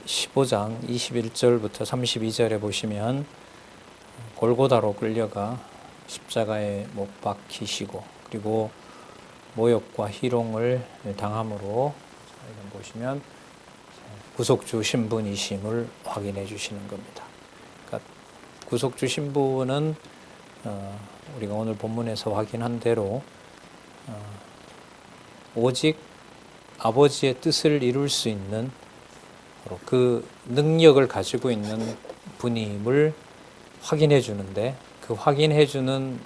15장 21절부터 32절에 보시면 골고다로 끌려가 십자가에 못 박히시고 그리고 모욕과 희롱을 당함으로 보시면 구속주 신분이심을 확인해 주시는 겁니다. 그러니까 구속주 신분은 우리가 오늘 본문에서 확인한 대로 오직 아버지의 뜻을 이룰 수 있는 그 능력을 가지고 있는 분임을 확인해 주는데, 그 확인해 주는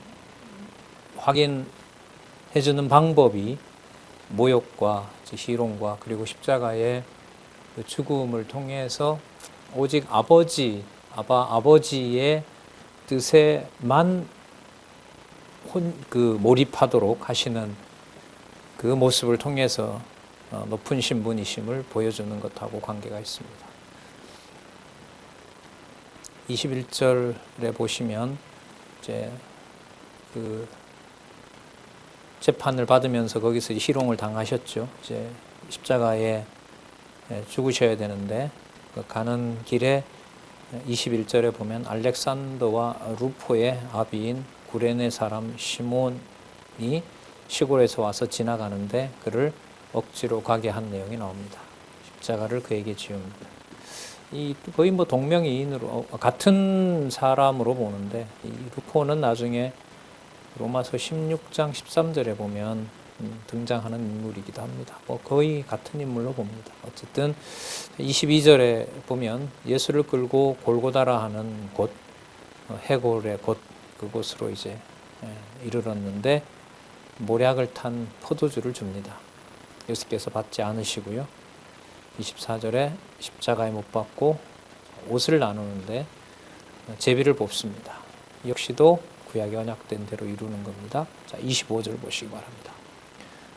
방법이 모욕과 희롱과 그리고 십자가의 그 죽음을 통해서 오직 아버지의 뜻에만 몰입하도록 하시는 그 모습을 통해서 높은 신분이심을 보여주는 것하고 관계가 있습니다. 21절에 보시면 이제 그 재판을 받으면서 거기서 희롱을 당하셨죠. 이제 십자가에 죽으셔야 되는데 가는 길에 21절에 보면 알렉산더와 루포의 아비인 구레네 사람 시몬이 시골에서 와서 지나가는데 그를 억지로 가게 한 내용이 나옵니다. 십자가를 그에게 지웁니다. 이 거의 동명이인으로 같은 사람으로 보는데, 이 루포는 나중에 로마서 16장 13절에 보면 등장하는 인물이기도 합니다. 거의 같은 인물로 봅니다. 어쨌든 22절에 보면 예수를 끌고 골고다라 하는 곳, 해골의 곳, 그곳으로 이제 이르렀는데 모략을 탄 포도주를 줍니다. 예수께서 받지 않으시고요. 24절에 십자가에 못 박고 옷을 나누는데 제비를 뽑습니다. 역시도 구약이 언약된 대로 이루는 겁니다. 자, 25절 보시기 바랍니다.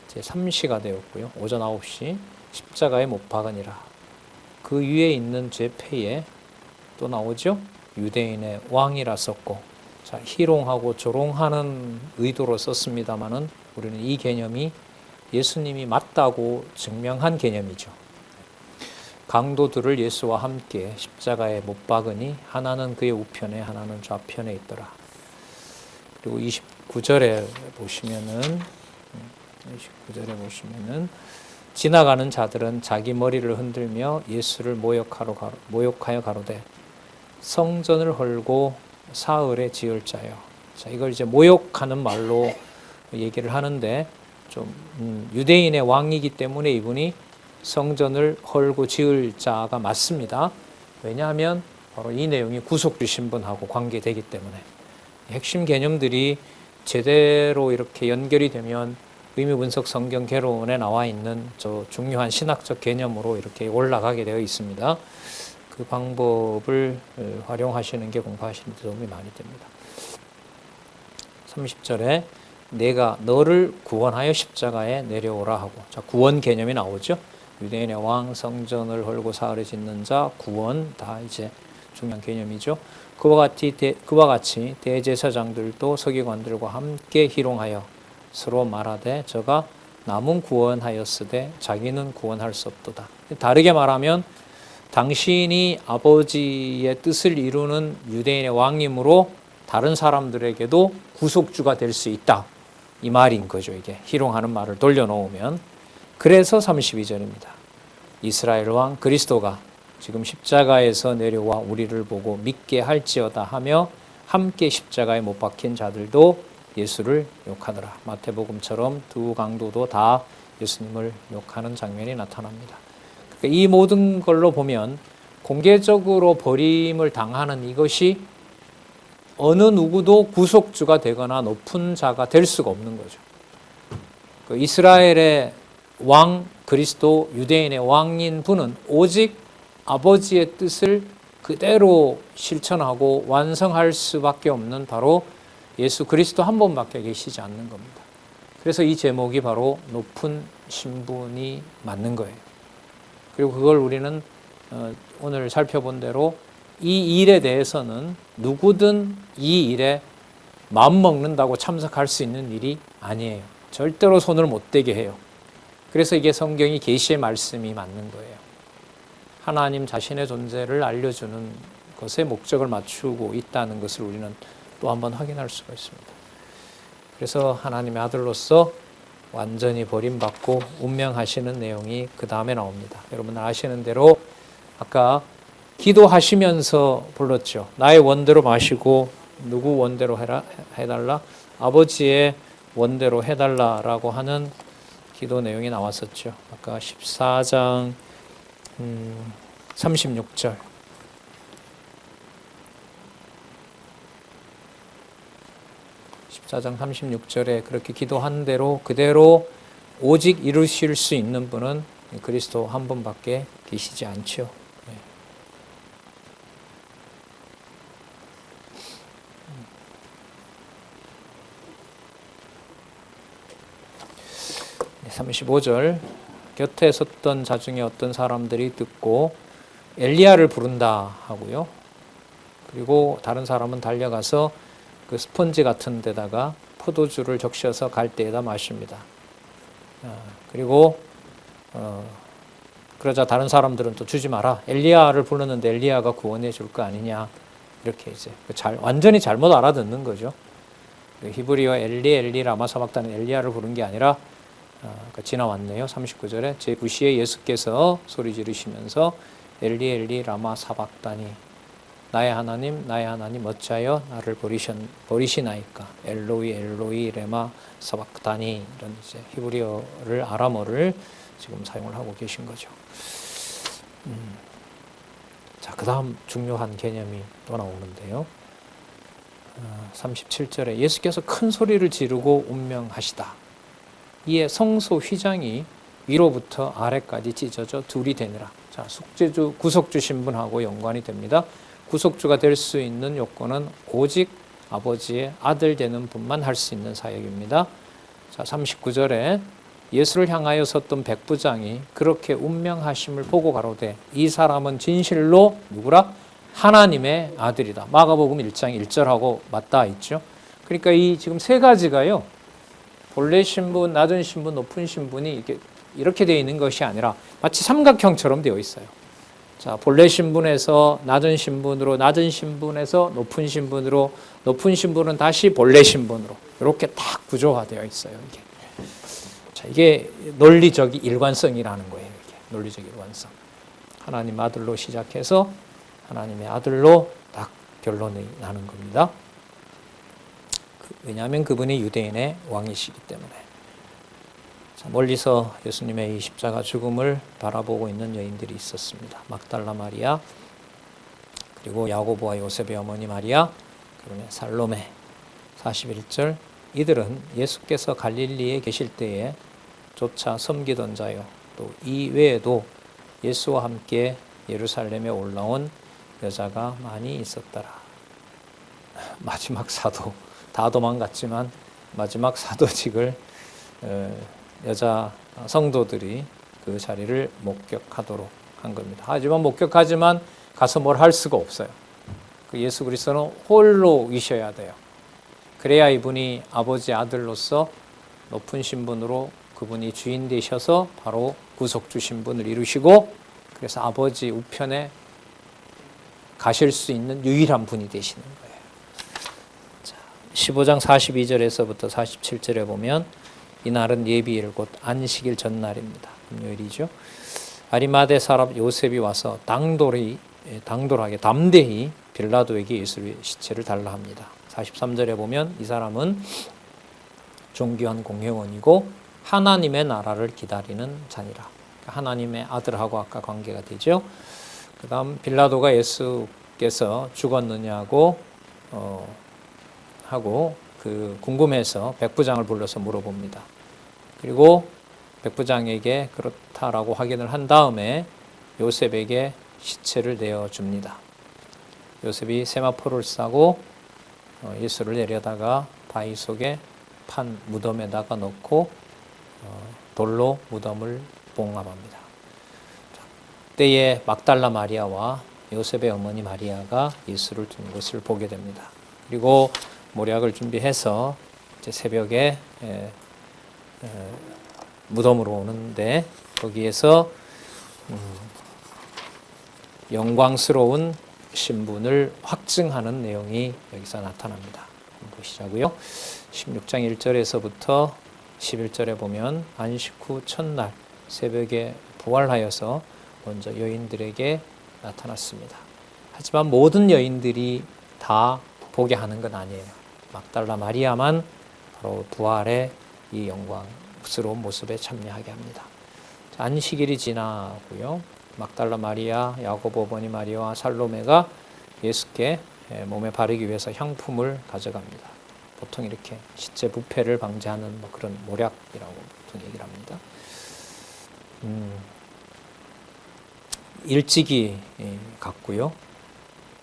제3시가 되었고요. 오전 9시 십자가에 못 박으니라. 그 위에 있는 죄패에 또 나오죠. 유대인의 왕이라 썼고, 자, 희롱하고 조롱하는 의도로 썼습니다만은 우리는 이 개념이 예수님이 맞다고 증명한 개념이죠. 강도들을 예수와 함께 십자가에 못 박으니 하나는 그의 우편에 하나는 좌편에 있더라. 그리고 29절에 보시면은 지나가는 자들은 자기 머리를 흔들며 예수를 모욕하여 가로되 성전을 헐고 사흘에 지을 자여. 자, 이걸 이제 모욕하는 말로 얘기를 하는데, 좀 유대인의 왕이기 때문에 이분이 성전을 헐고 지을 자가 맞습니다. 왜냐하면 바로 이 내용이 구속주 신분하고 관계되기 때문에 핵심 개념들이 제대로 이렇게 연결이 되면 의미분석 성경 개론에 나와 있는 저 중요한 신학적 개념으로 이렇게 올라가게 되어 있습니다. 그 방법을 활용하시는 게 공부하시는 데 도움이 많이 됩니다. 30절에 내가 너를 구원하여 십자가에 내려오라 하고, 자, 구원 개념이 나오죠. 유대인의 왕, 성전을 헐고 사흘에 짓는 자, 구원, 다 이제 중요한 개념이죠. 그와 같이 대제사장들도 서기관들과 함께 희롱하여 서로 말하되 저가 남은 구원하였으되 자기는 구원할 수 없도다. 다르게 말하면 당신이 아버지의 뜻을 이루는 유대인의 왕이므로 다른 사람들에게도 구속주가 될 수 있다, 이 말인 거죠. 이게 희롱하는 말을 돌려놓으면. 그래서 32절입니다. 이스라엘 왕 그리스도가 지금 십자가에서 내려와 우리를 보고 믿게 할지어다 하며 함께 십자가에 못 박힌 자들도 예수를 욕하더라. 마태복음처럼 두 강도도 다 예수님을 욕하는 장면이 나타납니다. 그러니까 이 모든 걸로 보면 공개적으로 버림을 당하는 이것이 어느 누구도 구속주가 되거나 높은 자가 될 수가 없는 거죠. 이스라엘의 왕 그리스도, 유대인의 왕인 분은 오직 아버지의 뜻을 그대로 실천하고 완성할 수밖에 없는 바로 예수 그리스도 한 분밖에 계시지 않는 겁니다. 그래서 이 제목이 바로 높은 신분이 맞는 거예요. 그리고 그걸 우리는 오늘 살펴본 대로 이 일에 대해서는 누구든 이 일에 마음먹는다고 참석할 수 있는 일이 아니에요. 절대로 손을 못 대게 해요. 그래서 이게 성경이 계시의 말씀이 맞는 거예요. 하나님 자신의 존재를 알려주는 것에 목적을 맞추고 있다는 것을 우리는 또 한번 확인할 수가 있습니다. 그래서 하나님의 아들로서 완전히 버림받고 운명하시는 내용이 그 다음에 나옵니다. 여러분 아시는 대로 아까 기도하시면서 불렀죠. 나의 원대로 마시고 누구 원대로 해달라? 아버지의 원대로 해달라라고 하는 기도 내용이 나왔었죠. 아까 14장 36절. 14장 36절에 그렇게 기도한 대로 그대로 오직 이루실 수 있는 분은 그리스도 한 분밖에 계시지 않죠. 네. 35절 곁에 섰던 자 중에 어떤 사람들이 듣고 엘리야를 부른다 하고요. 그리고 다른 사람은 달려가서 그 스펀지 같은 데다가 포도주를 적셔서 갈대에다 마십니다. 그리고 그러자 다른 사람들은 또 주지 마라. 엘리야를 부르는데 엘리야가 구원해 줄 거 아니냐. 이렇게 이제 완전히 잘못 알아듣는 거죠. 히브리어 엘리 라마 사박다는 엘리야를 부른 게 아니라 지나왔네요. 39절에 제 부시에 예수께서 소리 지르시면서 엘리 라마 사박다니 나의 하나님 어찌하여 나를 버리시나이까 엘로이 레마 사박다니 이런 이제 히브리어를 아람어를 지금 사용을 하고 계신 거죠. 자, 그다음 중요한 개념이 또 나오는데요. 37절에 예수께서 큰 소리를 지르고 운명하시다. 이에 성소 휘장이 위로부터 아래까지 찢어져 둘이 되니라. 자, 속죄주 구속주 신분하고 연관이 됩니다. 구속주가 될 수 있는 요건은 오직 아버지의 아들 되는 분만 할 수 있는 사역입니다. 자, 39절에 예수를 향하여 섰던 백부장이 그렇게 운명하심을 보고 가로되 이 사람은 진실로 누구라? 하나님의 아들이다. 마가복음 1장 1절하고 맞닿아 있죠. 그러니까 이 지금 세 가지가요. 본래 신분, 낮은 신분, 높은 신분이 이렇게 되어 있는 것이 아니라 마치 삼각형처럼 되어 있어요. 자, 본래 신분에서 낮은 신분으로, 낮은 신분에서 높은 신분으로, 높은 신분은 다시 본래 신분으로 이렇게 딱 구조화되어 있어요. 이게 논리적 일관성이라는 거예요. 이게 논리적 일관성. 하나님 아들로 시작해서 하나님의 아들로 딱 결론이 나는 겁니다. 왜냐하면 그분이 유대인의 왕이시기 때문에. 자, 멀리서 예수님의 이 십자가 죽음을 바라보고 있는 여인들이 있었습니다. 막달라 마리아, 그리고 야고보와 요셉의 어머니 마리아, 그다음에 살로메. 41절 이들은 예수께서 갈릴리에 계실 때에 조차 섬기던 자요. 또 이 외에도 예수와 함께 예루살렘에 올라온 여자가 많이 있었더라. 마지막 사도, 다 도망갔지만 마지막 사도직을 여자 성도들이 그 자리를 목격하도록 한 겁니다. 하지만 목격하지만 가서 뭘 할 수가 없어요. 그 예수 그리스도는 홀로 계셔야 돼요. 그래야 이분이 아버지 아들로서 높은 신분으로 그분이 주인 되셔서 바로 구속주 신분을 이루시고 그래서 아버지 우편에 가실 수 있는 유일한 분이 되시는 거예요. 자, 15장 42절에서부터 47절에 보면 이날은 예비일 곧 안식일 전날입니다. 금요일이죠. 아리마대 사람 요셉이 와서 당돌하게 담대히 빌라도에게 예수의 시체를 달라 합니다. 43절에 보면 이 사람은 존귀한 공회원이고 하나님의 나라를 기다리는 자니라. 하나님의 아들하고 아까 관계가 되죠. 그 다음 빌라도가 예수께서 죽었느냐고 하고 그 궁금해서 백부장을 불러서 물어봅니다. 그리고 백부장에게 그렇다라고 확인을 한 다음에 요셉에게 시체를 내어줍니다. 요셉이 세마포를 싸고 예수를 내려다가 바위 속에 판 무덤에다가 넣고 돌로 무덤을 봉합합니다. 그때에 막달라 마리아와 요셉의 어머니 마리아가 예수를 둔 것을 보게 됩니다. 그리고 모략을 준비해서 이제 새벽에 무덤으로 오는데 거기에서 영광스러운 신분을 확증하는 내용이 여기서 나타납니다. 한번 보시자고요. 16장 1절에서부터 11절에 보면 안식 후 첫날 새벽에 부활하여서 먼저 여인들에게 나타났습니다. 하지만 모든 여인들이 다 보게 하는 건 아니에요. 막달라 마리아만 바로 부활의 이 영광스러운 모습에 참여하게 합니다. 안식일이 지나고요. 막달라 마리아, 야고보 어머니 마리아와 살로메가 예수께 몸에 바르기 위해서 향품을 가져갑니다. 보통 이렇게 시체 부패를 방지하는 그런 모략이라고 보통 얘기를 합니다. 일찍이 갔고요.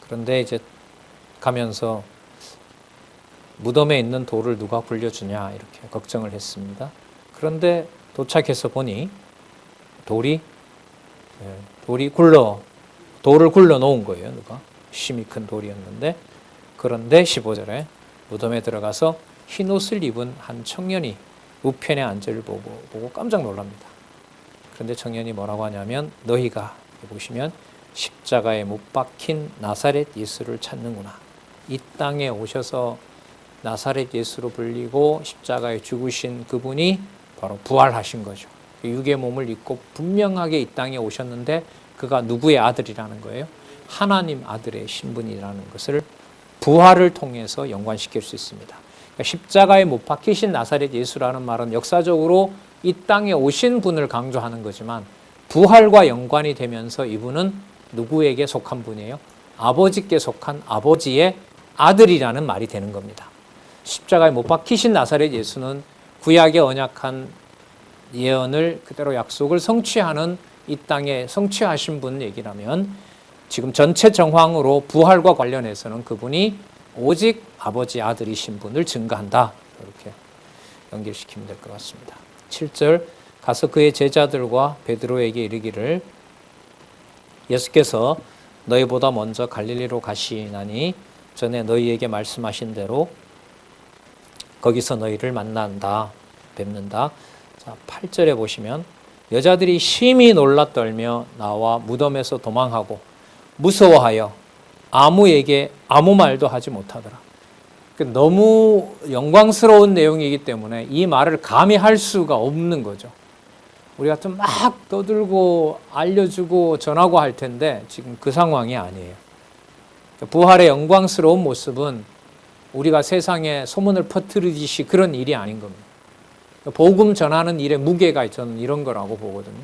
그런데 이제 가면서 무덤에 있는 돌을 누가 굴려주냐 이렇게 걱정을 했습니다. 그런데 도착해서 보니 돌을 굴러 놓은 거예요. 누가? 심이 큰 돌이었는데, 그런데 15절에 무덤에 들어가서 흰옷을 입은 한 청년이 우편에 앉을 보고 깜짝 놀랍니다. 그런데 청년이 뭐라고 하냐면, 너희가 보시면 십자가에 못 박힌 나사렛 예수를 찾는구나. 이 땅에 오셔서 나사렛 예수로 불리고 십자가에 죽으신 그분이 바로 부활하신 거죠. 육의 몸을 입고 분명하게 이 땅에 오셨는데 그가 누구의 아들이라는 거예요? 하나님 아들의 신분이라는 것을 부활을 통해서 연관시킬 수 있습니다. 그러니까 십자가에 못 박히신 나사렛 예수라는 말은 역사적으로 이 땅에 오신 분을 강조하는 거지만 부활과 연관이 되면서 이분은 누구에게 속한 분이에요? 아버지께 속한 아버지의 아들이라는 말이 되는 겁니다. 십자가에 못 박히신 나사렛 예수는 구약의 언약한 예언을 그대로 약속을 성취하는 이 땅에 성취하신 분 얘기라면, 지금 전체 정황으로 부활과 관련해서는 그분이 오직 아버지 아들이신 분을 증거한다. 이렇게 연결시키면 될 것 같습니다. 7절, 가서 그의 제자들과 베드로에게 이르기를 예수께서 너희보다 먼저 갈릴리로 가시나니 전에 너희에게 말씀하신 대로 거기서 너희를 만난다, 뵙는다. 자, 8절에 보시면 여자들이 심히 놀라 떨며 나와 무덤에서 도망하고 무서워하여 아무에게 아무 말도 하지 못하더라. 너무 영광스러운 내용이기 때문에 이 말을 감히 할 수가 없는 거죠. 우리 같으면 막 떠들고 알려주고 전하고 할 텐데 지금 그 상황이 아니에요. 부활의 영광스러운 모습은 우리가 세상에 소문을 퍼뜨리듯이 그런 일이 아닌 겁니다. 복음 전하는 일의 무게가 저는 이런 거라고 보거든요.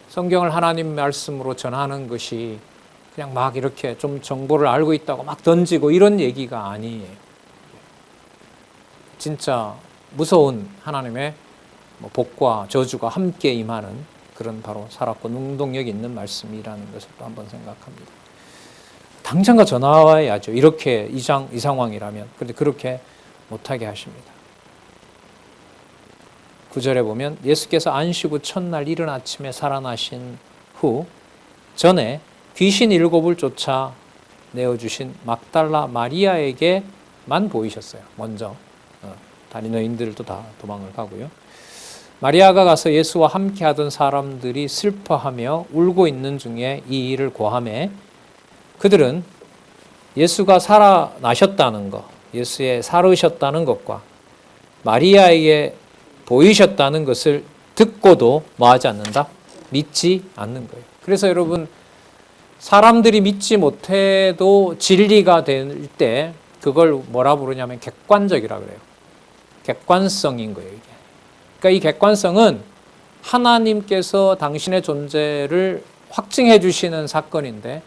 성경을 하나님 말씀으로 전하는 것이 그냥 막 이렇게 좀 정보를 알고 있다고 막 던지고 이런 얘기가 아니에요. 진짜 무서운 하나님의 복과 저주가 함께 임하는 그런 바로 살았고 능동력 있는 말씀이라는 것을 또 한번 생각합니다. 당장가 전화와야죠. 이렇게 이 상황이라면. 그런데 그렇게 못하게 하십니다. 9절에 보면 예수께서 안식 후 첫날 이른 아침에 살아나신 후 전에 귀신 7을 쫓아 내어주신 막달라 마리아에게만 보이셨어요. 먼저 다른 여인들도 다 도망을 가고요. 마리아가 가서 예수와 함께 하던 사람들이 슬퍼하며 울고 있는 중에 이 일을 고하매 그들은 예수가 살아나셨다는 것, 예수의 살으셨다는 것과 마리아에게 보이셨다는 것을 듣고도 뭐하지 않는다? 믿지 않는 거예요. 그래서 여러분, 사람들이 믿지 못해도 진리가 될 때 그걸 뭐라 부르냐면 객관적이라 그래요. 객관성인 거예요, 이게. 그러니까 이 객관성은 하나님께서 당신의 존재를 확증해 주시는 사건인데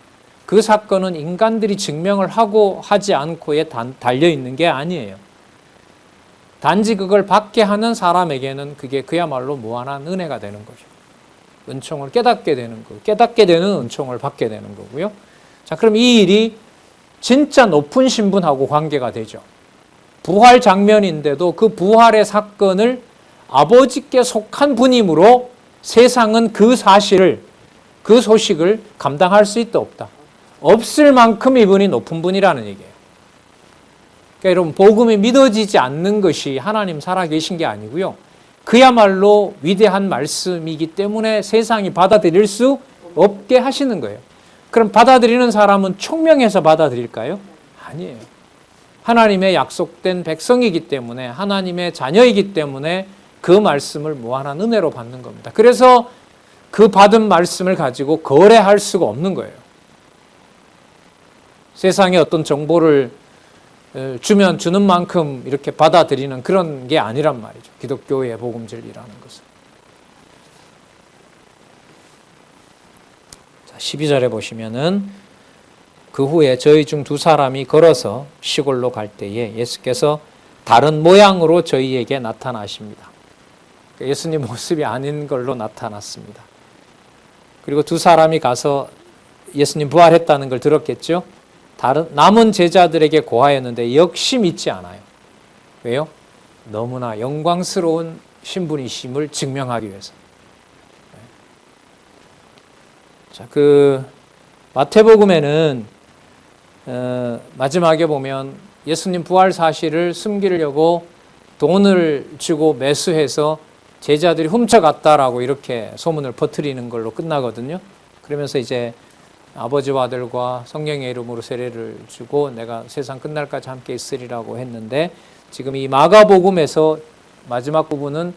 그 사건은 인간들이 증명을 하고 하지 않고에 달려 있는 게 아니에요. 단지 그걸 받게 하는 사람에게는 그게 그야말로 무한한 은혜가 되는 거죠. 은총을 깨닫게 되는 거, 깨닫게 되는 은총을 받게 되는 거고요. 자, 그럼 이 일이 진짜 높은 신분하고 관계가 되죠. 부활 장면인데도 그 부활의 사건을 아버지께 속한 분이므로 세상은 그 사실을, 그 소식을 감당할 수 있다 없다. 없을 만큼 이분이 높은 분이라는 얘기예요. 그러니까 여러분, 복음이 믿어지지 않는 것이 하나님 살아계신 게 아니고요. 그야말로 위대한 말씀이기 때문에 세상이 받아들일 수 없게 하시는 거예요. 그럼 받아들이는 사람은 총명해서 받아들일까요? 아니에요. 하나님의 약속된 백성이기 때문에, 하나님의 자녀이기 때문에 그 말씀을 무한한 은혜로 받는 겁니다. 그래서 그 받은 말씀을 가지고 거래할 수가 없는 거예요. 세상에 어떤 정보를 주면 주는 만큼 이렇게 받아들이는 그런 게 아니란 말이죠. 기독교의 복음 진리라는 것은. 자, 12절에 보시면은 그 후에 저희 중 두 사람이 걸어서 시골로 갈 때에 예수께서 다른 모양으로 저희에게 나타나십니다. 예수님 모습이 아닌 걸로 나타났습니다. 그리고 두 사람이 가서 예수님 부활했다는 걸 들었겠죠? 남은 제자들에게 고하였는데 역시 믿지 않아요. 왜요? 너무나 영광스러운 신분이심을 증명하기 위해서. 자, 그 마태복음에는 마지막에 보면 예수님 부활 사실을 숨기려고 돈을 주고 매수해서 제자들이 훔쳐갔다라고 이렇게 소문을 퍼뜨리는 걸로 끝나거든요. 그러면서 이제 아버지와 아들과 성령의 이름으로 세례를 주고 내가 세상 끝날까지 함께 있으리라고 했는데, 지금 이 마가복음에서 마지막 부분은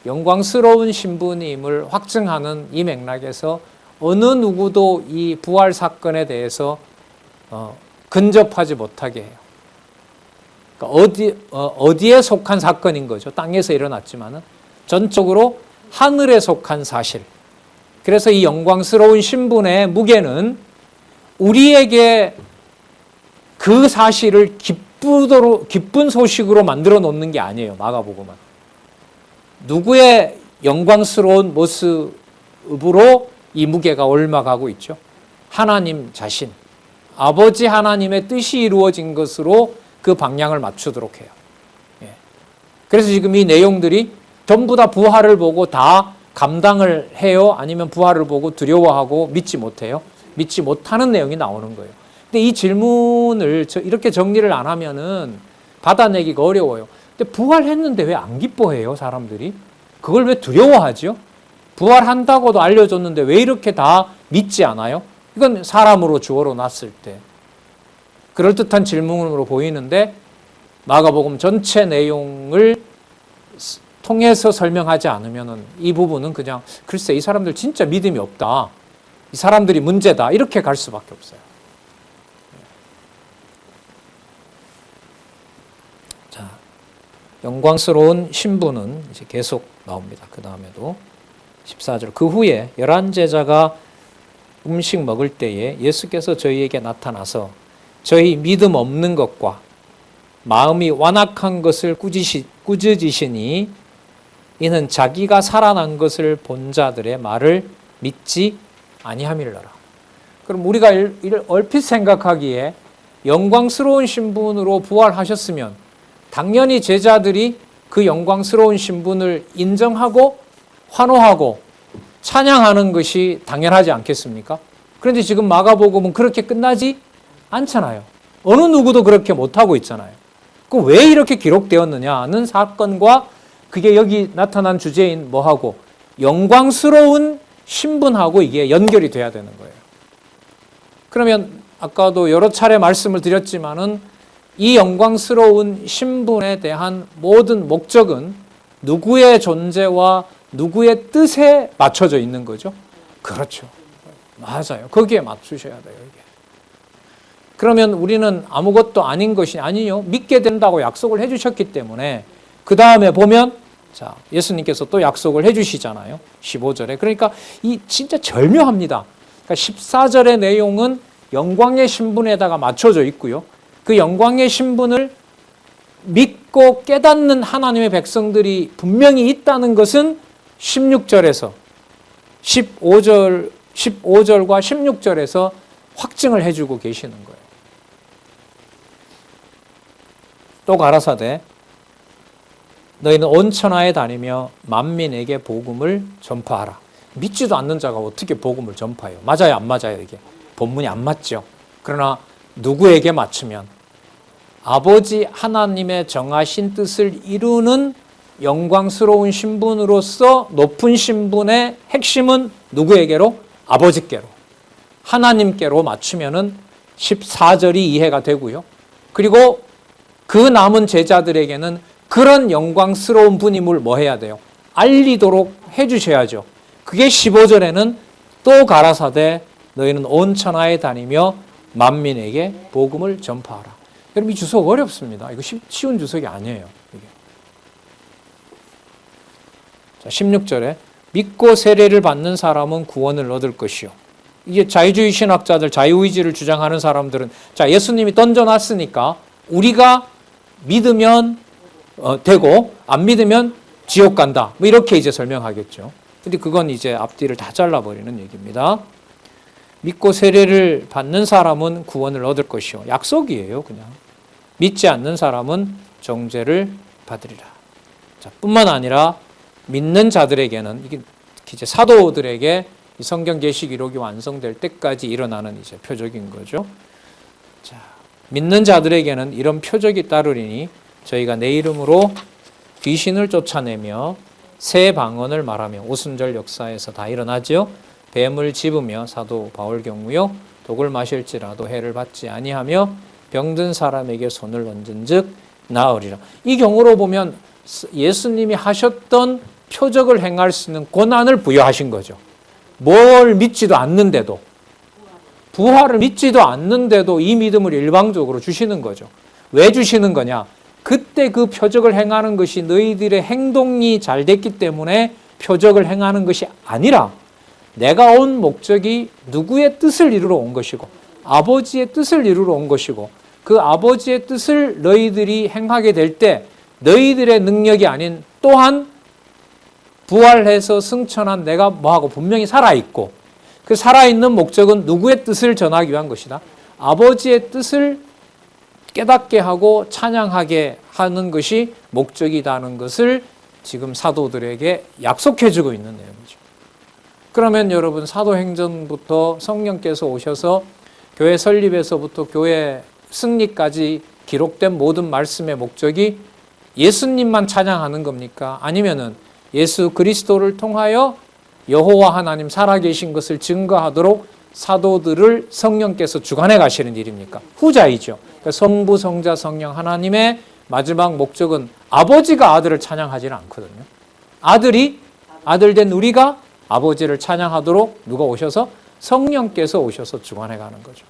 영광스러운 신분임을 확증하는 이 맥락에서 어느 누구도 이 부활 사건에 대해서 근접하지 못하게 해요. 그러니까 어디에 속한 사건인 거죠. 땅에서 일어났지만은 전적으로 하늘에 속한 사실. 그래서 이 영광스러운 신분의 무게는 우리에게 그 사실을 기쁜 소식으로 만들어 놓는 게 아니에요. 마가복음은. 누구의 영광스러운 모습으로 이 무게가 올라가고 있죠? 하나님 자신. 아버지 하나님의 뜻이 이루어진 것으로 그 방향을 맞추도록 해요. 그래서 지금 이 내용들이 전부 다 부활을 보고 다 감당을 해요? 아니면 부활을 보고 두려워하고 믿지 못해요? 믿지 못하는 내용이 나오는 거예요. 근데 이 질문을 이렇게 정리를 안 하면은 받아내기가 어려워요. 근데 부활했는데 왜 안 기뻐해요, 사람들이? 그걸 왜 두려워하죠? 부활한다고도 알려줬는데 왜 이렇게 다 믿지 않아요? 이건 사람으로 주어로 놨을 때 그럴듯한 질문으로 보이는데 마가복음 전체 내용을 통해서 설명하지 않으면 이 부분은 그냥 글쎄 이 사람들 진짜 믿음이 없다. 이 사람들이 문제다. 이렇게 갈 수밖에 없어요. 자, 영광스러운 신분은 이제 계속 나옵니다. 그 다음에도 14절. 그 후에 11제자가 음식 먹을 때에 예수께서 저희에게 나타나서 저희 믿음 없는 것과 마음이 완악한 것을 꾸짖으시니 이는 자기가 살아난 것을 본 자들의 말을 믿지 아니함이러라. 그럼 우리가 얼핏 생각하기에 영광스러운 신분으로 부활하셨으면 당연히 제자들이 그 영광스러운 신분을 인정하고 환호하고 찬양하는 것이 당연하지 않겠습니까? 그런데 지금 마가복음은 그렇게 끝나지 않잖아요. 어느 누구도 그렇게 못하고 있잖아요. 그럼 왜 이렇게 기록되었느냐는 사건과 그게 여기 나타난 주제인 뭐하고 영광스러운 신분하고 이게 연결이 돼야 되는 거예요. 그러면 아까도 여러 차례 말씀을 드렸지만은 이 영광스러운 신분에 대한 모든 목적은 누구의 존재와 누구의 뜻에 맞춰져 있는 거죠? 그렇죠. 맞아요. 거기에 맞추셔야 돼요, 이게. 그러면 우리는 아무것도 아닌 것이 아니요. 믿게 된다고 약속을 해주셨기 때문에 그 다음에 보면 자, 예수님께서 또 약속을 해주시잖아요. 15절에. 그러니까 이 진짜 절묘합니다. 그러니까 14절의 내용은 영광의 신분에다가 맞춰져 있고요. 그 영광의 신분을 믿고 깨닫는 하나님의 백성들이 분명히 있다는 것은 16절에서 15절과 16절에서 확증을 해주고 계시는 거예요. 또 가라사대 너희는 온 천하에 다니며 만민에게 복음을 전파하라. 믿지도 않는 자가 어떻게 복음을 전파해요? 맞아요, 안 맞아요? 이게 본문이 안 맞죠. 그러나 누구에게 맞추면 아버지 하나님의 정하신 뜻을 이루는 영광스러운 신분으로서 높은 신분의 핵심은 누구에게로? 아버지께로. 하나님께로 맞추면은 14절이 이해가 되고요. 그리고 그 남은 제자들에게는 그런 영광스러운 분임을 뭐 해야 돼요? 알리도록 해주셔야죠. 그게 15절에는 또 가라사대 너희는 온 천하에 다니며 만민에게 복음을 전파하라. 여러분 이 주석 어렵습니다. 이거 쉬운 주석이 아니에요. 이게. 자, 16절에 믿고 세례를 받는 사람은 구원을 얻을 것이요. 이게 자유주의 신학자들, 자유의지를 주장하는 사람들은 자 예수님이 던져놨으니까 우리가 믿으면 되고 안 믿으면 지옥 간다. 뭐 이렇게 이제 설명하겠죠. 근데 그건 이제 앞뒤를 다 잘라버리는 얘기입니다. 믿고 세례를 받는 사람은 구원을 얻을 것이요. 약속이에요, 그냥. 믿지 않는 사람은 정죄를 받으리라. 자, 뿐만 아니라 믿는 자들에게는 이게 이제 사도들에게 이 성경 계시 기록이 완성될 때까지 일어나는 이제 표적인 거죠. 자, 믿는 자들에게는 이런 표적이 따르리니 저희가 내 이름으로 귀신을 쫓아내며 새 방언을 말하며 오순절 역사에서 다 일어나죠. 뱀을 집으며 사도 바울 경우요 독을 마실지라도 해를 받지 아니하며 병든 사람에게 손을 얹은즉 나으리라. 이 경우로 보면 예수님이 하셨던 표적을 행할 수 있는 권한을 부여하신 거죠. 뭘 믿지도 않는데도 부활을 믿지도 않는데도 이 믿음을 일방적으로 주시는 거죠. 왜 주시는 거냐? 그때 그 표적을 행하는 것이 너희들의 행동이 잘 됐기 때문에 표적을 행하는 것이 아니라 내가 온 목적이 누구의 뜻을 이루러 온 것이고 아버지의 뜻을 이루러 온 것이고 그 아버지의 뜻을 너희들이 행하게 될 때 너희들의 능력이 아닌 또한 부활해서 승천한 내가 뭐하고 분명히 살아있고 그 살아있는 목적은 누구의 뜻을 전하기 위한 것이다. 아버지의 뜻을 깨닫게 하고 찬양하게 하는 것이 목적이라는 것을 지금 사도들에게 약속해주고 있는 내용이죠. 그러면 여러분 사도행전부터 성령께서 오셔서 교회 설립에서부터 교회 승리까지 기록된 모든 말씀의 목적이 예수님만 찬양하는 겁니까? 아니면은 예수 그리스도를 통하여 여호와 하나님 살아계신 것을 증거하도록 사도들을 성령께서 주관해 가시는 일입니까? 후자이죠. 그러니까 성부, 성자, 성령 하나님의 마지막 목적은 아버지가 아들을 찬양하지는 않거든요. 아들이 아들 된 우리가 아버지를 찬양하도록 누가 오셔서 성령께서 오셔서 주관해 가는 거죠.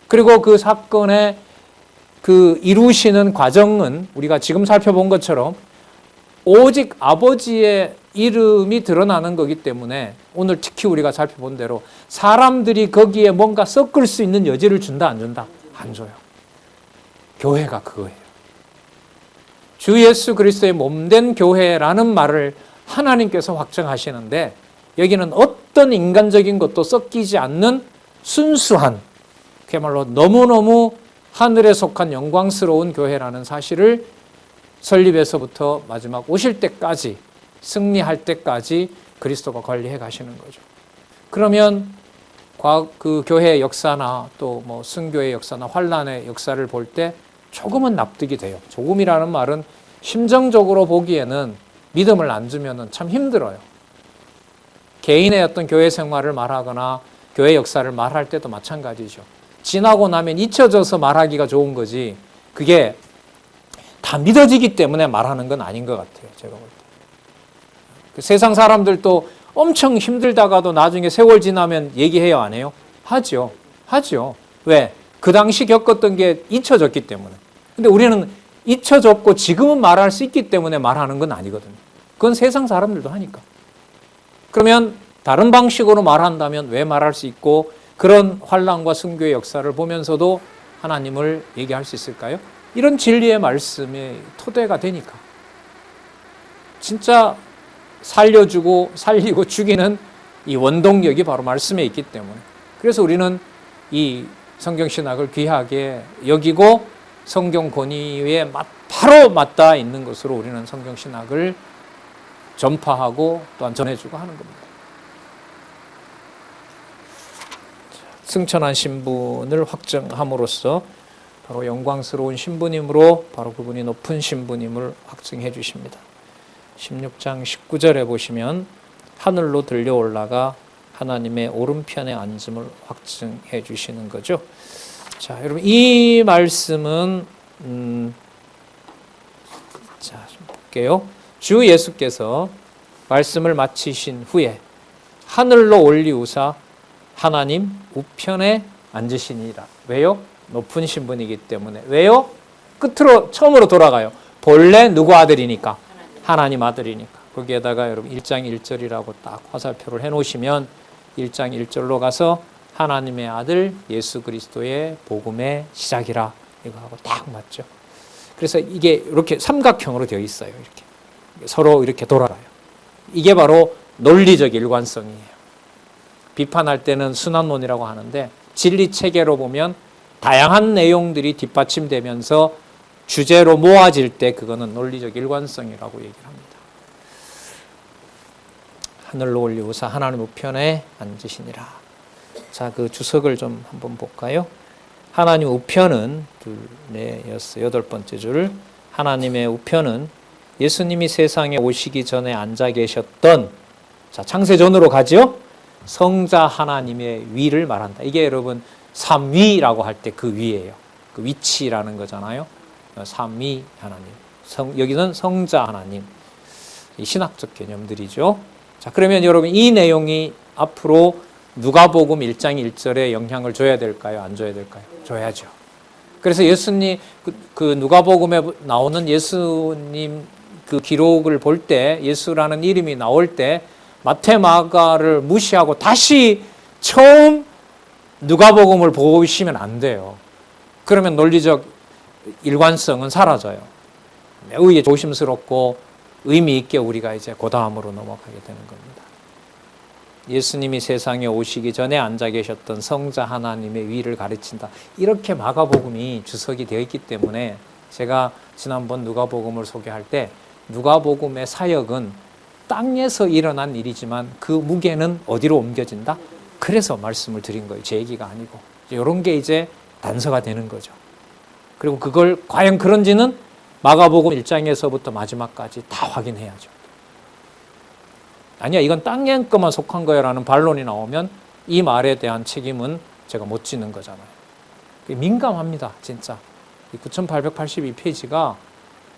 그리고 그 사건의 그 이루시는 과정은 우리가 지금 살펴본 것처럼 오직 아버지의 이름이 드러나는 거기 때문에 오늘 특히 우리가 살펴본 대로 사람들이 거기에 뭔가 섞을 수 있는 여지를 준다 안 준다? 안 줘요. 교회가 그거예요. 주 예수 그리스도의 몸된 교회라는 말을 하나님께서 확정하시는데 여기는 어떤 인간적인 것도 섞이지 않는 순수한 그야말로 너무너무 하늘에 속한 영광스러운 교회라는 사실을 설립에서부터 마지막 오실 때까지 승리할 때까지 그리스도가 관리해 가시는 거죠. 그러면 그 교회의 역사나 또 뭐 순교의 역사나 환란의 역사를 볼 때 조금은 납득이 돼요. 조금이라는 말은 심정적으로 보기에는 믿음을 안 주면은 참 힘들어요. 개인의 어떤 교회 생활을 말하거나 교회 역사를 말할 때도 마찬가지죠. 지나고 나면 잊혀져서 말하기가 좋은 거지 그게 다 믿어지기 때문에 말하는 건 아닌 것 같아요. 제가 볼 때. 그 세상 사람들도 엄청 힘들다가도 나중에 세월 지나면 얘기해요, 안 해요? 하죠. 하죠. 왜? 그 당시 겪었던 게 잊혀졌기 때문에. 근데 우리는 잊혀졌고 지금은 말할 수 있기 때문에 말하는 건 아니거든요. 그건 세상 사람들도 하니까. 그러면 다른 방식으로 말한다면 왜 말할 수 있고 그런 환란과 순교의 역사를 보면서도 하나님을 얘기할 수 있을까요? 이런 진리의 말씀이 토대가 되니까. 진짜 살려주고 살리고 죽이는 이 원동력이 바로 말씀에 있기 때문에. 그래서 우리는 이 성경신학을 귀하게 여기고 성경 권위에 바로 맞닿아 있는 것으로 우리는 성경신학을 전파하고 또한 전해주고 하는 겁니다. 승천한 신분을 확정함으로써 바로 영광스러운 신분임으로 바로 그분이 높은 신분임을 확증해 주십니다. 16장 19절에 보시면 하늘로 들려 올라가 하나님의 오른편에 앉음을 확증해 주시는 거죠. 자, 여러분 이 말씀은 자, 좀 볼게요. 주 예수께서 말씀을 마치신 후에 하늘로 올리우사 하나님 우편에 앉으시니라. 왜요? 높은 신분이기 때문에. 왜요? 끝으로 처음으로 돌아가요. 본래 누구 아들이니까? 하나님 아들이니까. 거기에다가 여러분 1장 1절이라고 딱 화살표를 해놓으시면 1장 1절로 가서 하나님의 아들 예수 그리스도의 복음의 시작이라 이거 하고 딱 맞죠. 그래서 이게 이렇게 삼각형으로 되어 있어요. 이렇게 서로 이렇게 돌아가요. 이게 바로 논리적 일관성이에요. 비판할 때는 순환론이라고 하는데 진리 체계로 보면 다양한 내용들이 뒷받침되면서 주제로 모아질 때 그거는 논리적 일관성이라고 얘기를 합니다. 하늘로 올리우사 하나님 우편에 앉으시니라. 자, 그 주석을 좀 한번 볼까요? 하나님 우편은 둘, 넷, 여섯, 여덟 번째 줄. 하나님의 우편은 예수님이 세상에 오시기 전에 앉아 계셨던, 자, 창세전으로 가죠? 성자 하나님의 위를 말한다. 이게 여러분 삼위라고 할 때 그 위예요. 그 위치라는 거잖아요. 삼위 하나님. 여기는 성자 하나님. 신학적 개념들이죠. 자, 그러면 여러분 이 내용이 앞으로 누가복음 1장 1절에 영향을 줘야 될까요? 안 줘야 될까요? 줘야죠. 그래서 예수님 그 누가복음에 나오는 예수님 그 기록을 볼 때 예수라는 이름이 나올 때 마태 마가를 무시하고 다시 처음 누가복음을 보시면 안 돼요. 그러면 논리적 일관성은 사라져요. 매우 조심스럽고 의미 있게 우리가 이제 그 다음으로 넘어가게 되는 겁니다. 예수님이 세상에 오시기 전에 앉아 계셨던 성자 하나님의 위를 가르친다. 이렇게 마가복음이 주석이 되어 있기 때문에 제가 지난번 누가복음을 소개할 때 누가복음의 사역은 땅에서 일어난 일이지만 그 무게는 어디로 옮겨진다? 그래서 말씀을 드린 거예요. 제 얘기가 아니고. 이런 게 이제 단서가 되는 거죠. 그리고 그걸 과연 그런지는 마가복음 1장에서부터 마지막까지 다 확인해야죠. 아니야, 이건 땅에 것만 속한 거야 라는 반론이 나오면 이 말에 대한 책임은 제가 못 지는 거잖아요. 민감합니다, 진짜. 이 9882페이지가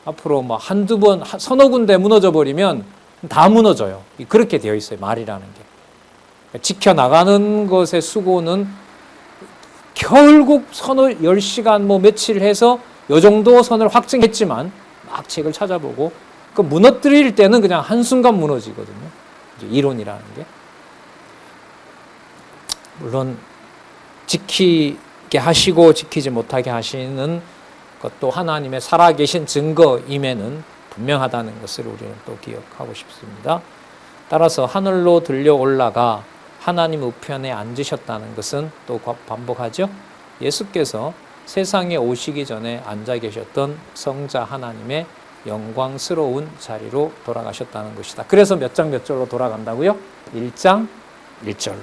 앞으로 뭐 한두 번, 서너 군데 무너져 버리면 다 무너져요. 그렇게 되어 있어요, 말이라는 게. 지켜나가는 것의 수고는 결국 서너 10시간 뭐 며칠 해서 요 정도 선을 확증했지만 막 책을 찾아보고 그 무너뜨릴 때는 그냥 한순간 무너지거든요. 이제 이론이라는 게. 물론 지키게 하시고 지키지 못하게 하시는 것도 하나님의 살아계신 증거임에는 분명하다는 것을 우리는 또 기억하고 싶습니다. 따라서 하늘로 들려 올라가 하나님 우편에 앉으셨다는 것은 또 반복하죠. 예수께서 세상에 오시기 전에 앉아 계셨던 성자 하나님의 영광스러운 자리로 돌아가셨다는 것이다. 그래서 몇 장 몇 절로 돌아간다고요? 1장 1절로.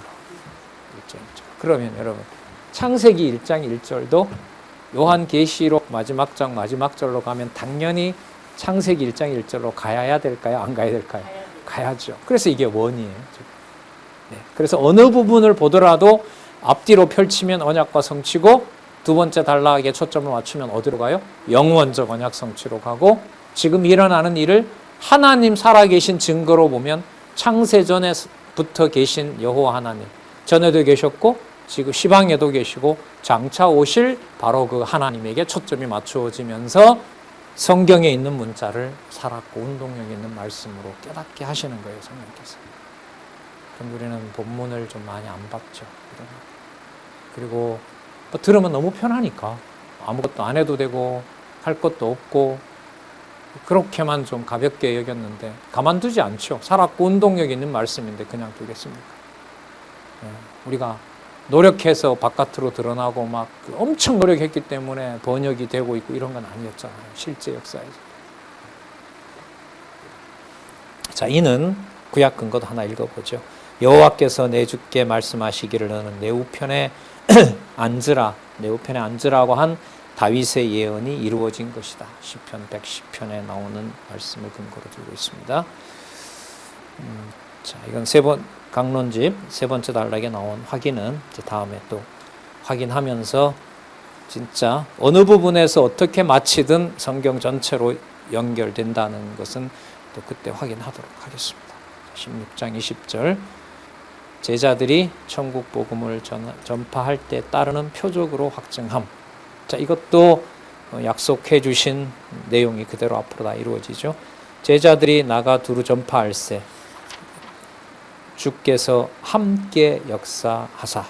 그러면 여러분 창세기 1장 1절도 요한계시록 마지막 장 마지막 절로 가면 당연히 창세기 1장 1절로 가야 될까요? 안 가야 될까요? 가야죠. 그래서 이게 원이에요. 네. 그래서 어느 부분을 보더라도 앞뒤로 펼치면 언약과 성취고 두 번째 단락에 초점을 맞추면 어디로 가요? 영원적 언약 성취로 가고 지금 일어나는 일을 하나님 살아계신 증거로 보면 창세전에부터 계신 여호와 하나님 전에도 계셨고 지금 시방에도 계시고 장차 오실 바로 그 하나님에게 초점이 맞추어지면서 성경에 있는 문자를 살았고 운동력 있는 말씀으로 깨닫게 하시는 거예요, 성령께서. 그럼 우리는 본문을 좀 많이 안 봤죠. 그리고 뭐 들으면 너무 편하니까 아무것도 안 해도 되고 할 것도 없고 그렇게만 좀 가볍게 여겼는데 가만두지 않죠. 살았고 운동력 있는 말씀인데 그냥 두겠습니까? 우리가 노력해서 바깥으로 드러나고 막 엄청 노력했기 때문에 번역이 되고 있고 이런 건 아니었잖아요. 실제 역사에서. 자, 이는 구약 근거도 하나 읽어보죠. 여호와께서 내 주께 말씀하시기를 너는 내 우편에 앉으라. 내 우편에 앉으라고 한 다윗의 예언이 이루어진 것이다. 시편 110편에 나오는 말씀을 근거로 들고 있습니다. 자, 이건 강론집 세 번째 단락에 나온 확인은 이제 다음에 또 확인하면서 진짜 어느 부분에서 어떻게 마치든 성경 전체로 연결된다는 것은 또 그때 확인하도록 하겠습니다. 16장 20절 제자들이 천국 복음을 전파할 때 따르는 표적으로 확증함. 자, 이것도 약속해 주신 내용이 그대로 앞으로 다 이루어지죠. 제자들이 나가 두루 전파할세 주께서 함께 역사하사.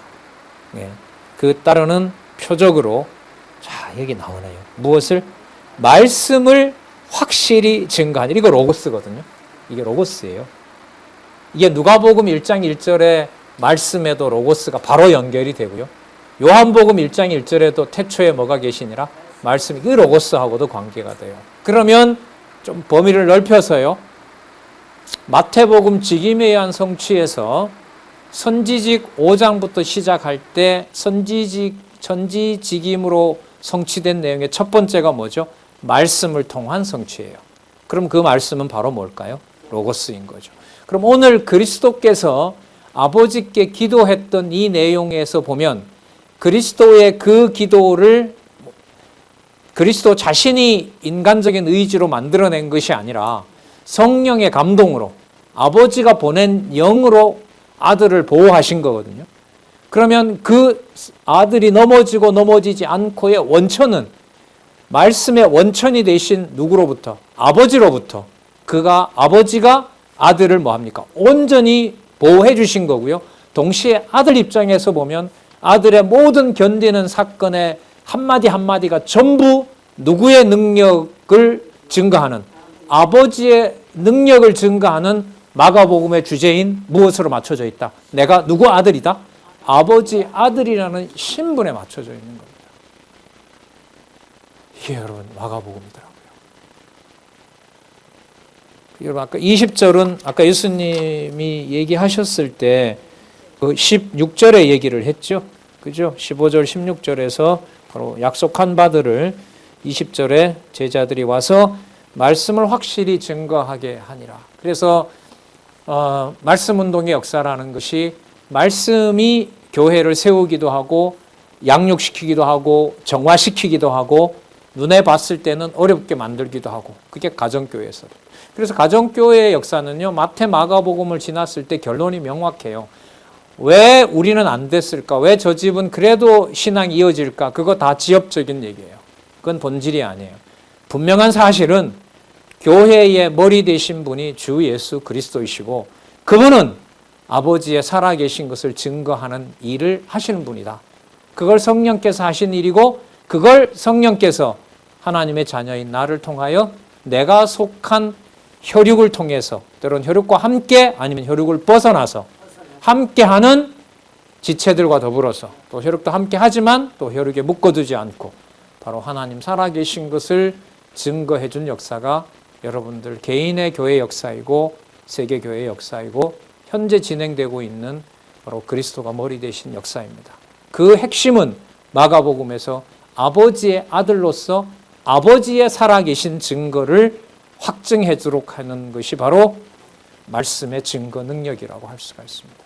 예. 그 따르는 표적으로 자, 여기 나오네요. 무엇을? 말씀을 확실히 증거하니. 이거 로고스거든요. 이게 로고스예요. 이게 누가복음 1장 1절의 말씀에도 로고스가 바로 연결이 되고요. 요한복음 1장 1절에도 태초에 뭐가 계시니라? 말씀이 그 로고스하고도 관계가 돼요. 그러면 좀 범위를 넓혀서요. 마태복음 직임에 의한 성취에서 선지직 5장부터 시작할 때 전지직임으로 성취된 내용의 첫 번째가 뭐죠? 말씀을 통한 성취예요. 그럼 그 말씀은 바로 뭘까요? 로고스인 거죠. 그럼 오늘 그리스도께서 아버지께 기도했던 이 내용에서 보면 그리스도의 그 기도를 그리스도 자신이 인간적인 의지로 만들어낸 것이 아니라 성령의 감동으로 아버지가 보낸 영으로 아들을 보호하신 거거든요. 그러면 그 아들이 넘어지지 않고의 원천은 말씀의 원천이 되신 누구로부터? 아버지로부터. 아버지가 아들을 뭐합니까? 온전히 보호해 주신 거고요. 동시에 아들 입장에서 보면 아들의 모든 견디는 사건의 한마디 한마디가 전부 누구의 능력을 증거하는, 아버지의 능력을 증거하는 마가복음의 주제인 무엇으로 맞춰져 있다? 내가 누구 아들이다? 아버지 아들이라는 신분에 맞춰져 있는 겁니다. 이게 여러분 마가복음이더라고요. 여러분 아까 20절은 아까 예수님이 얘기하셨을 때 그 16절에 얘기를 했죠. 그죠? 15절 16절에서 바로 약속한 바들을 20절에 제자들이 와서 말씀을 확실히 증거하게 하니라. 그래서 말씀운동의 역사라는 것이 말씀이 교회를 세우기도 하고 양육시키기도 하고 정화시키기도 하고 눈에 봤을 때는 어렵게 만들기도 하고 그게 가정교회에서. 그래서 가정교회의 역사는요. 마태 마가복음을 지났을 때 결론이 명확해요. 왜 우리는 안 됐을까? 왜 저 집은 그래도 신앙이 이어질까? 그거 다 지엽적인 얘기예요. 그건 본질이 아니에요. 분명한 사실은 교회의 머리 되신 분이 주 예수 그리스도이시고 그분은 아버지의 살아계신 것을 증거하는 일을 하시는 분이다. 그걸 성령께서 하신 일이고 그걸 성령께서 하나님의 자녀인 나를 통하여 내가 속한 혈육을 통해서 때로는 혈육과 함께 아니면 혈육을 벗어나서 함께하는 지체들과 더불어서 또 혈육도 함께하지만 또 혈육에 묶어두지 않고 바로 하나님 살아계신 것을 증거해 준 역사가 여러분들 개인의 교회 역사이고 세계교회의 역사이고 현재 진행되고 있는 바로 그리스도가 머리 되신 역사입니다. 그 핵심은 마가복음에서 아버지의 아들로서 아버지의 살아계신 증거를 확증해 주도록 하는 것이 바로 말씀의 증거 능력이라고 할 수가 있습니다.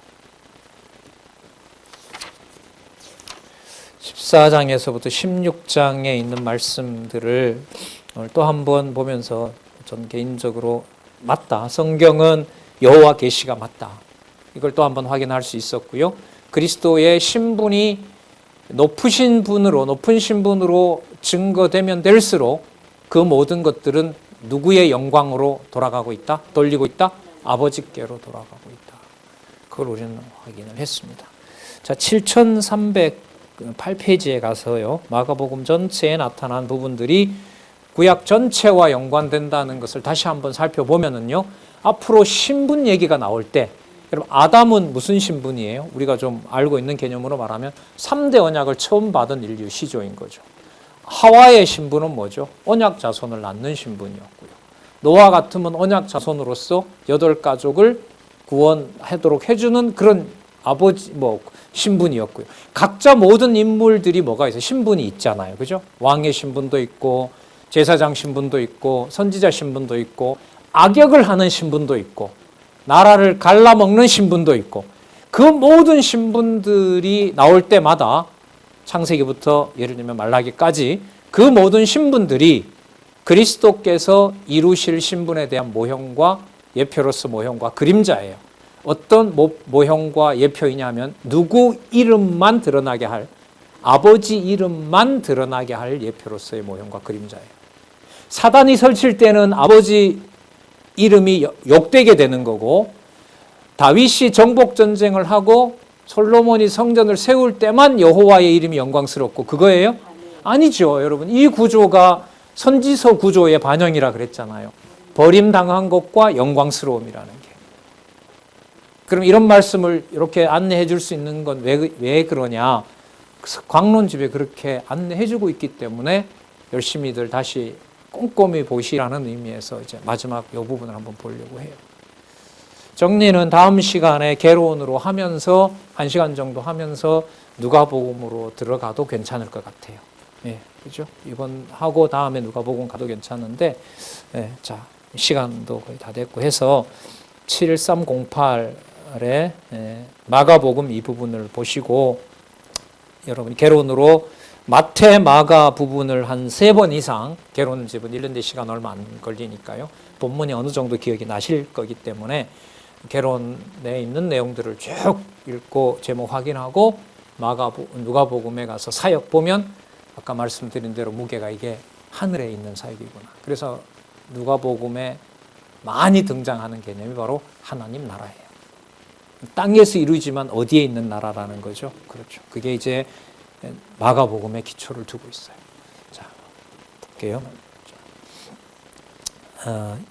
14장에서부터 16장에 있는 말씀들을 오늘 또 한 번 보면서 전 개인적으로 맞다. 성경은 여호와 계시가 맞다. 이걸 또 한 번 확인할 수 있었고요. 그리스도의 신분이 높은 신분으로 증거되면 될수록 그 모든 것들은 누구의 영광으로 돌아가고 있다? 돌리고 있다? 아버지께로 돌아가고 있다. 그걸 우리는 확인을 했습니다. 자, 7308페이지에 가서요. 마가복음 전체에 나타난 부분들이 구약 전체와 연관된다는 것을 다시 한번 살펴보면은요. 앞으로 신분 얘기가 나올 때 여러분 아담은 무슨 신분이에요? 우리가 좀 알고 있는 개념으로 말하면 3대 언약을 처음 받은 인류 시조인 거죠. 하와의 신분은 뭐죠? 언약 자손을 낳는 신분이었고요. 노아 같으면 언약 자손으로서 8가족을 구원하도록 해주는 그런 신분이었고요. 각자 모든 인물들이 뭐가 있어요? 신분이 있잖아요. 그죠? 왕의 신분도 있고 제사장 신분도 있고 선지자 신분도 있고 악역을 하는 신분도 있고 나라를 갈라먹는 신분도 있고 그 모든 신분들이 나올 때마다 창세기부터 예를 들면 말라기까지 그 모든 신분들이 그리스도께서 이루실 신분에 대한 모형과 예표로서 모형과 그림자예요. 어떤 모형과 예표이냐 하면 누구 이름만 드러나게 할, 아버지 이름만 드러나게 할 예표로서의 모형과 그림자예요. 사단이 설칠 때는 아버지 이름이 욕되게 되는 거고, 다윗이 정복 전쟁을 하고 솔로몬이 성전을 세울 때만 여호와의 이름이 영광스럽고 그거예요? 아니죠, 여러분. 이 구조가 선지서 구조의 반영이라 그랬잖아요. 버림당한 것과 영광스러움이라는 게. 그럼 이런 말씀을 이렇게 안내해 줄 수 있는 건 왜 그러냐? 광론집에 그렇게 안내해 주고 있기 때문에 열심히들 다시 꼼꼼히 보시라는 의미에서 이제 마지막 이 부분을 한번 보려고 해요. 정리는 다음 시간에 개론으로 하면서 1시간 정도 하면서 누가복음으로 들어가도 괜찮을 것 같아요. 예, 그죠? 이번 하고 다음에 누가복음 가도 괜찮은데, 예, 자, 시간도 거의 다 됐고 해서 7308에 마가복음 이 부분을 보시고 여러분 개론으로 마태, 마가 부분을 한 3번 이상 개론집은 읽는데 시간 얼마 안 걸리니까요. 본문이 어느 정도 기억이 나실 거기 때문에 개론에 있는 내용들을 쭉 읽고 제목 확인하고 누가복음에 가서 사역 보면 아까 말씀드린 대로 무게가 이게 하늘에 있는 사역이구나. 그래서 누가복음에 많이 등장하는 개념이 바로 하나님 나라예요. 땅에서 이루어지만 어디에 있는 나라라는 거죠. 그렇죠. 그게 이제 마가복음의 기초를 두고 있어요. 자, 볼게요.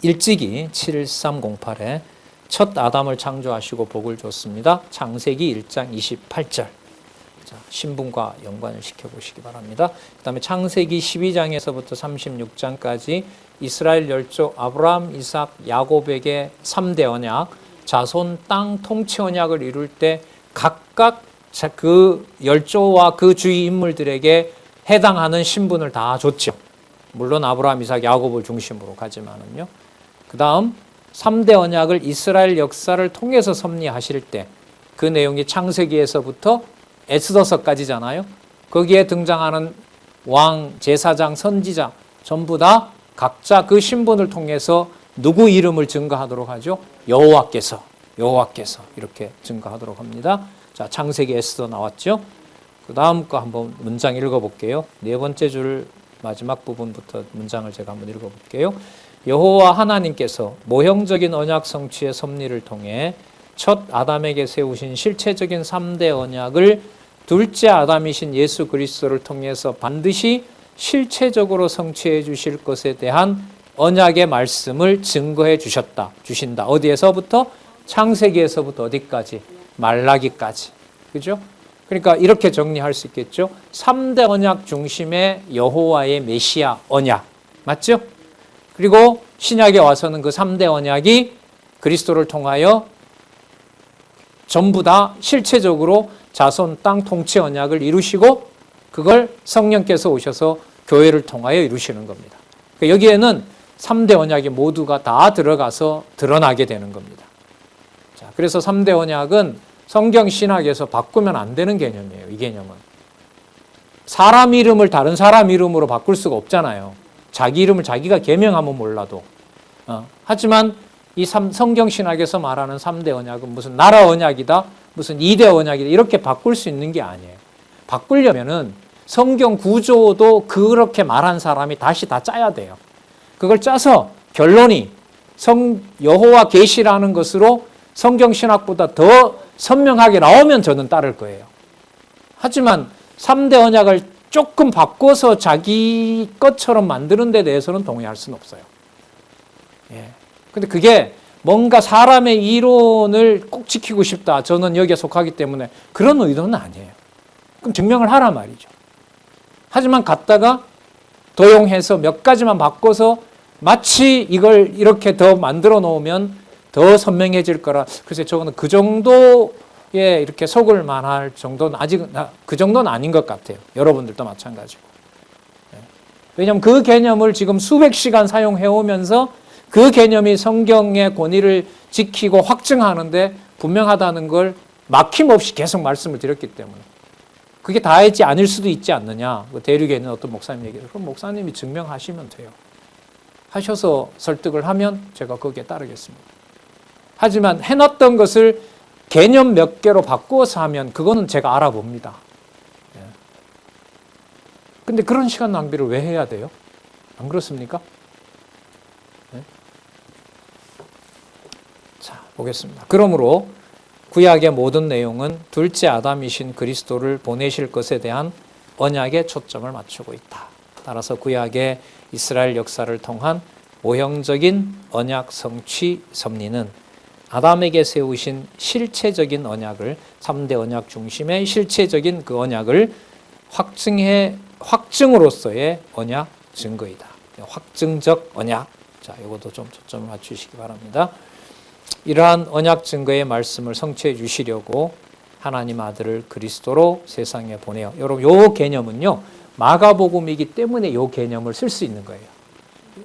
일찍이 7308에 첫 아담을 창조하시고 복을 줬습니다. 창세기 1장 28절. 자, 신분과 연관을 시켜보시기 바랍니다. 그 다음에 창세기 12장에서부터 36장까지 이스라엘 열조 아브라함, 이삭, 야곱에게 3대 언약, 자손, 땅, 통치 언약을 이룰 때 각각 그 열조와 그 주위 인물들에게 해당하는 신분을 다 줬죠. 물론 아브라함, 이삭, 야곱을 중심으로 가지만은요. 그 다음 3대 언약을 이스라엘 역사를 통해서 섭리하실 때 그 내용이 창세기에서부터 에스더서까지잖아요. 거기에 등장하는 왕, 제사장, 선지자 전부 다 각자 그 신분을 통해서 누구 이름을 증거하도록 하죠? 여호와께서 이렇게 증거하도록 합니다. 자, 창세기 에스더 나왔죠? 그 다음 거 한번 문장 읽어볼게요. 4번째 줄 마지막 부분부터 문장을 제가 한번 읽어볼게요. 여호와 하나님께서 모형적인 언약 성취의 섭리를 통해 첫 아담에게 세우신 실체적인 3대 언약을 둘째 아담이신 예수 그리스도를 통해서 반드시 실체적으로 성취해 주실 것에 대한 언약의 말씀을 증거해 주신다. 어디에서부터? 창세기에서부터 어디까지? 말라기까지. 그죠? 그러니까 이렇게 정리할 수 있겠죠. 3대 언약 중심의 여호와의 메시아 언약. 맞죠? 그리고 신약에 와서는 그 3대 언약이 그리스도를 통하여 전부 다 실체적으로 자손, 땅, 통치 언약을 이루시고 그걸 성령께서 오셔서 교회를 통하여 이루시는 겁니다. 그러니까 여기에는 3대 언약이 모두가 다 들어가서 드러나게 되는 겁니다. 자, 그래서 3대 언약은 성경 신학에서 바꾸면 안 되는 개념이에요. 이 개념은. 사람 이름을 다른 사람 이름으로 바꿀 수가 없잖아요. 자기 이름을 자기가 개명하면 몰라도. 하지만 이 성경 신학에서 말하는 3대 언약은 무슨 나라 언약이다, 무슨 2대 언약이다 이렇게 바꿀 수 있는 게 아니에요. 바꾸려면은 성경 구조도 그렇게 말한 사람이 다시 다 짜야 돼요. 그걸 짜서 결론이 여호와 계시라는 것으로 성경 신학보다 더 선명하게 나오면 저는 따를 거예요. 하지만 3대 언약을 조금 바꿔서 자기 것처럼 만드는 데 대해서는 동의할 수는 없어요. 예. 근데 그게 뭔가 사람의 이론을 꼭 지키고 싶다. 저는 여기에 속하기 때문에 그런 의도는 아니에요. 그럼 증명을 하라 말이죠. 하지만 갖다가 도용해서 몇 가지만 바꿔서 마치 이걸 이렇게 더 만들어 놓으면 더 선명해질 거라. 글쎄 저거는 그 정도에 이렇게 속을 만할 정도는 아직은 그 정도는 아닌 것 같아요. 여러분들도 마찬가지고. 왜냐하면 그 개념을 지금 수백 시간 사용해 오면서 그 개념이 성경의 권위를 지키고 확증하는데 분명하다는 걸 막힘없이 계속 말씀을 드렸기 때문에. 그게 다이지 않을 수도 있지 않느냐. 대륙에 있는 어떤 목사님 얘기를. 그럼 목사님이 증명하시면 돼요. 하셔서 설득을 하면 제가 거기에 따르겠습니다. 하지만 해놨던 것을 개념 몇 개로 바꾸어서 하면 그거는 제가 알아봅니다. 근데 그런 시간 낭비를 왜 해야 돼요? 안 그렇습니까? 자, 보겠습니다. 그러므로 구약의 모든 내용은 둘째 아담이신 그리스도를 보내실 것에 대한 언약에 초점을 맞추고 있다. 따라서 구약의 이스라엘 역사를 통한 모형적인 언약 성취 섭리는 아담에게 세우신 실체적인 언약을 3대 언약 중심의 실체적인 그 언약을 확증으로서의 언약 증거이다. 확증적 언약. 자, 이것도 좀 초점을 맞추시기 바랍니다. 이러한 언약 증거의 말씀을 성취해 주시려고 하나님 아들을 그리스도로 세상에 보내요. 여러분, 이 개념은요, 마가복음이기 때문에 이 개념을 쓸 수 있는 거예요.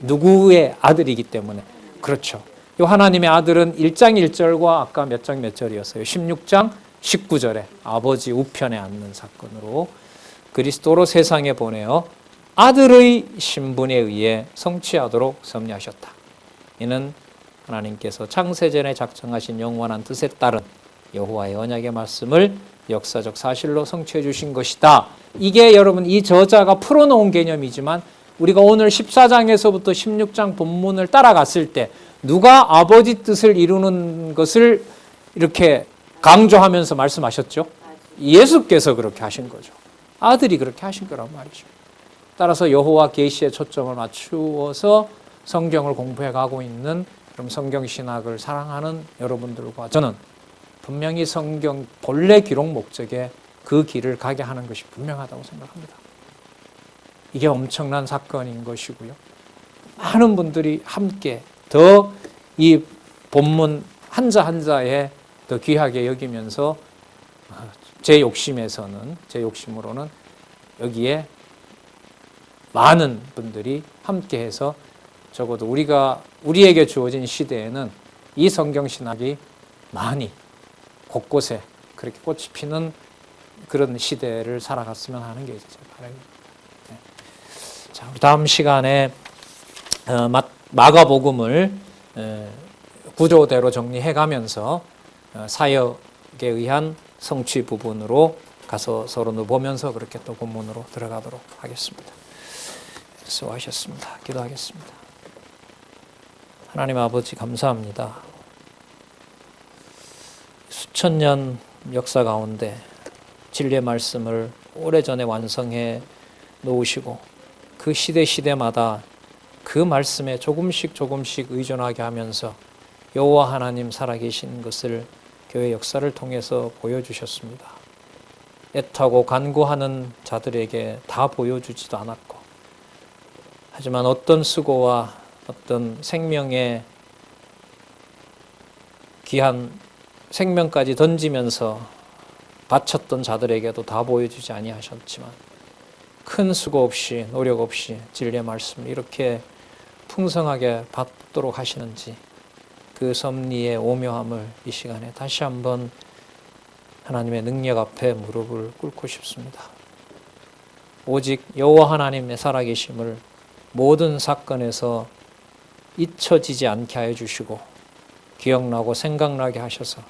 누구의 아들이기 때문에. 그렇죠. 이 하나님의 아들은 1장 1절과 아까 몇 장 몇 절이었어요? 16장 19절에 아버지 우편에 앉는 사건으로 그리스도로 세상에 보내어 아들의 신분에 의해 성취하도록 섭리하셨다. 이는 하나님께서 창세전에 작정하신 영원한 뜻에 따른 여호와의 언약의 말씀을 역사적 사실로 성취해 주신 것이다. 이게 여러분 이 저자가 풀어놓은 개념이지만 우리가 오늘 14장에서부터 16장 본문을 따라갔을 때 누가 아버지 뜻을 이루는 것을 이렇게 강조하면서 말씀하셨죠? 예수께서 그렇게 하신 거죠. 아들이 그렇게 하신 거란 말이죠. 따라서 여호와 계시에 초점을 맞추어서 성경을 공부해 가고 있는 그럼 성경 신학을 사랑하는 여러분들과 저는 분명히 성경 본래 기록 목적에 그 길을 가게 하는 것이 분명하다고 생각합니다. 이게 엄청난 사건인 것이고요. 많은 분들이 함께 더 이 본문 한자 한자에 더 귀하게 여기면서 제 욕심으로는 여기에 많은 분들이 함께해서 적어도 우리에게 주어진 시대에는 이 성경 신학이 많이 곳곳에 그렇게 꽃이 피는 그런 시대를 살아갔으면 하는 게 제 바람입니다. 자, 우리 다음 시간에 마가복음을 구조대로 정리해가면서 사역에 의한 성취 부분으로 가서 서로 보면서 그렇게 또 본문으로 들어가도록 하겠습니다. 수고하셨습니다. 기도하겠습니다. 하나님 아버지 감사합니다. 수천 년 역사 가운데 진리의 말씀을 오래전에 완성해 놓으시고 그 시대마다 그 말씀에 조금씩 의존하게 하면서 여호와 하나님 살아계신 것을 교회 역사를 통해서 보여주셨습니다. 애타고 간구하는 자들에게 다 보여주지도 않았고 하지만 어떤 수고와 어떤 생명의 귀한 생명까지 던지면서 바쳤던 자들에게도 다 보여주지 아니하셨지만 큰 수고 없이 노력 없이 진리의 말씀을 이렇게 풍성하게 받도록 하시는지 그 섭리의 오묘함을 이 시간에 다시 한번 하나님의 능력 앞에 무릎을 꿇고 싶습니다. 오직 여호와 하나님의 살아계심을 모든 사건에서 잊혀지지 않게 하여 주시고 기억나고 생각나게 하셔서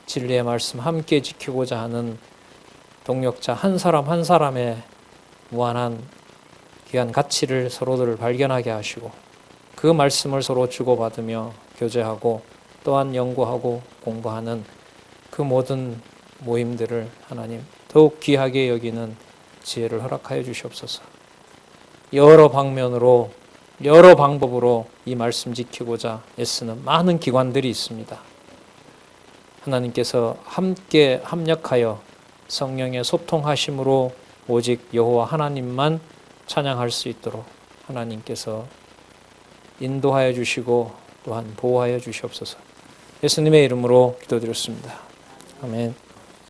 진리의 말씀 함께 지키고자 하는 동역자 한 사람 한 사람의 무한한 귀한 가치를 서로들 발견하게 하시고 그 말씀을 서로 주고받으며 교제하고 또한 연구하고 공부하는 그 모든 모임들을 하나님 더욱 귀하게 여기는 지혜를 허락하여 주시옵소서. 여러 방면으로 여러 방법으로 이 말씀 지키고자 애쓰는 많은 기관들이 있습니다. 하나님께서 함께 합력하여 성령의 소통하심으로 오직 여호와 하나님만 찬양할 수 있도록 하나님께서 인도하여 주시고 또한 보호하여 주시옵소서. 예수님의 이름으로 기도드렸습니다. 아멘.